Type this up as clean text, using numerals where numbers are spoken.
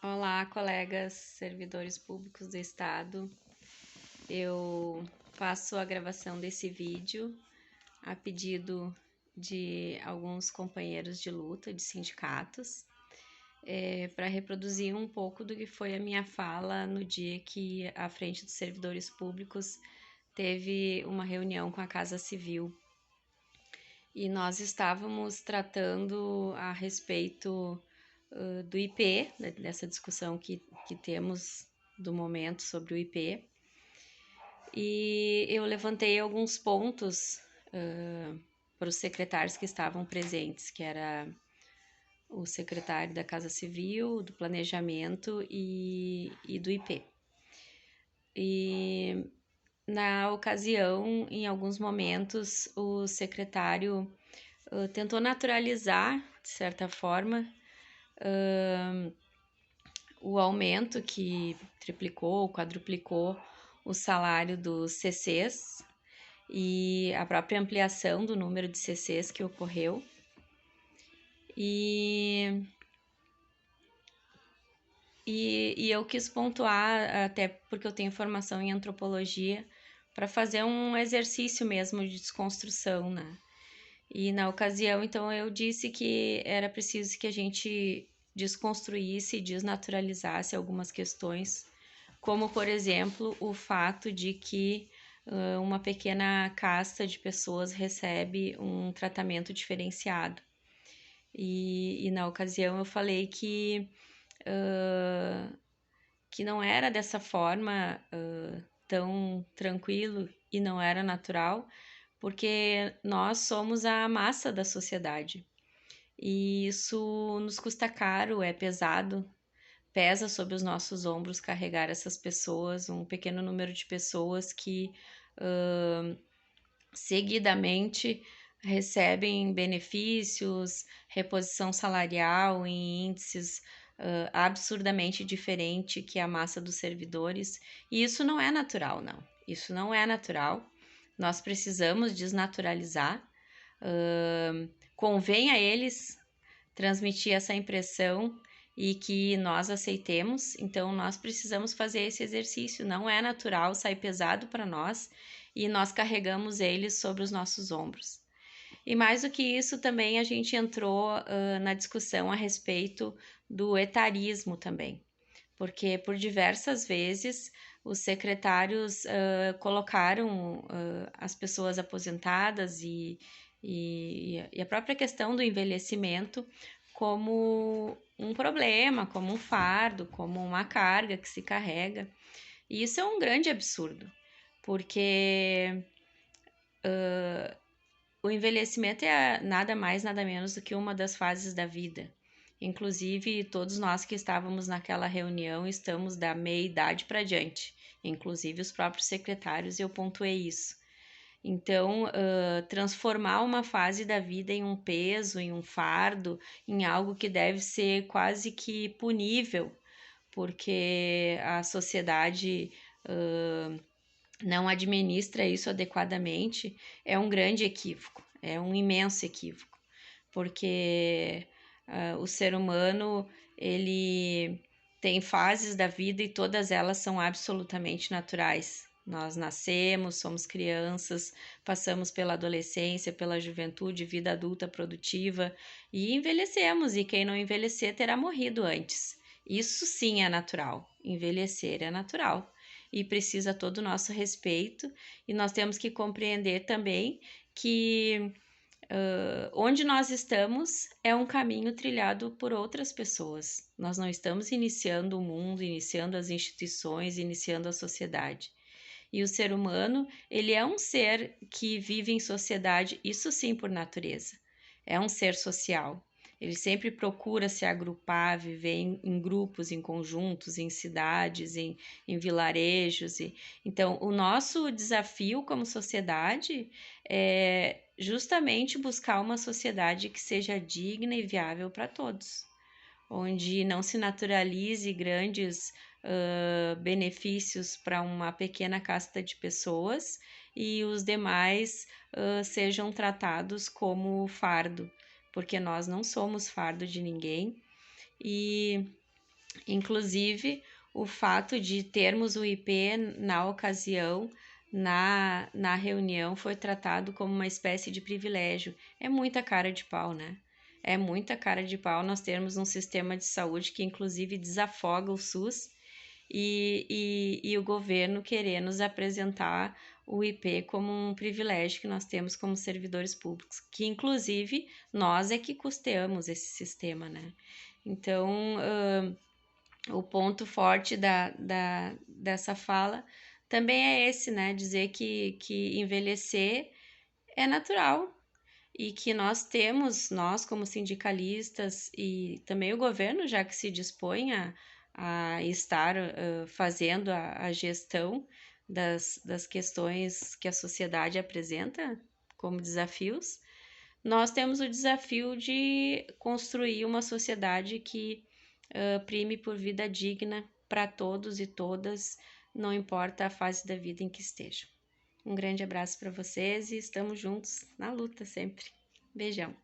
Olá, colegas servidores públicos do Estado. Eu faço a gravação desse vídeo a pedido de alguns companheiros de luta de sindicatos, para reproduzir um pouco do que foi a minha fala no dia que a Frente dos Servidores Públicos teve uma reunião com a Casa Civil. E nós estávamos tratando a respeito do IP, dessa discussão que temos do momento sobre o IP. E eu levantei alguns pontos para os secretários que estavam presentes, que era o secretário da Casa Civil, do Planejamento e do IP. E na ocasião, em alguns momentos, o secretário tentou naturalizar, de certa forma, o aumento que triplicou, quadruplicou o salário dos CCs e a própria ampliação do número de CCs que ocorreu. E eu quis pontuar, até porque eu tenho formação em antropologia, para fazer um exercício mesmo de desconstrução, né? E na ocasião, então, eu disse que era preciso que a gente desconstruísse e desnaturalizasse algumas questões, como, por exemplo, o fato de que uma pequena casta de pessoas recebe um tratamento diferenciado. E na ocasião eu falei que não era dessa forma tão tranquilo e não era natural, porque nós somos a massa da sociedade. E isso nos custa caro, é pesado, pesa sobre os nossos ombros carregar essas pessoas, um pequeno número de pessoas que seguidamente recebem benefícios, reposição salarial em índices absurdamente diferente que a massa dos servidores. E isso não é natural, não. Isso não é natural. Nós precisamos desnaturalizar. Convém a eles transmitir essa impressão e que nós aceitemos. Então, nós precisamos fazer esse exercício. Não é natural, sai pesado para nós e nós carregamos eles sobre os nossos ombros. E mais do que isso, também a gente entrou na discussão a respeito do etarismo também, porque por diversas vezes os secretários colocaram as pessoas aposentadas e a própria questão do envelhecimento como um problema, como um fardo, como uma carga que se carrega. E isso é um grande absurdo, porque o envelhecimento é nada mais, nada menos do que uma das fases da vida. Inclusive, todos nós que estávamos naquela reunião estamos da meia-idade para diante, inclusive os próprios secretários, eu pontuei isso. Então, transformar uma fase da vida em um peso, em um fardo, em algo que deve ser quase que punível, porque a sociedade não administra isso adequadamente, é um grande equívoco, é um imenso equívoco, porque o ser humano, ele tem fases da vida e todas elas são absolutamente naturais. Nós nascemos, somos crianças, passamos pela adolescência, pela juventude, vida adulta produtiva e envelhecemos, e quem não envelhecer terá morrido antes. Isso sim é natural, envelhecer é natural e precisa todo o nosso respeito, e nós temos que compreender também que onde nós estamos é um caminho trilhado por outras pessoas. Nós não estamos iniciando o mundo, iniciando as instituições, iniciando a sociedade. E o ser humano, ele é um ser que vive em sociedade, isso sim por natureza. É um ser social. Ele sempre procura se agrupar, viver em grupos, em conjuntos, em cidades, em vilarejos. Então, o nosso desafio como sociedade é justamente buscar uma sociedade que seja digna e viável para todos, onde não se naturalize grandes benefícios para uma pequena casta de pessoas e os demais sejam tratados como fardo, porque nós não somos fardo de ninguém. E Inclusive, o fato de termos o IP na ocasião, na reunião, foi tratado como uma espécie de privilégio. É muita cara de pau, né? É muita cara de pau nós termos um sistema de saúde que, inclusive, desafoga o SUS e o governo querer nos apresentar o IP como um privilégio que nós temos como servidores públicos, que, inclusive, nós é que custeamos esse sistema, né? Então, o ponto forte dessa fala também é esse, né? Dizer que envelhecer é natural e que nós como sindicalistas e também o governo, já que se dispõe a estar fazendo a gestão das questões que a sociedade apresenta como desafios, nós temos o desafio de construir uma sociedade que prime por vida digna para todos e todas, não importa a fase da vida em que estejam. Um grande abraço para vocês e estamos juntos na luta sempre. Beijão.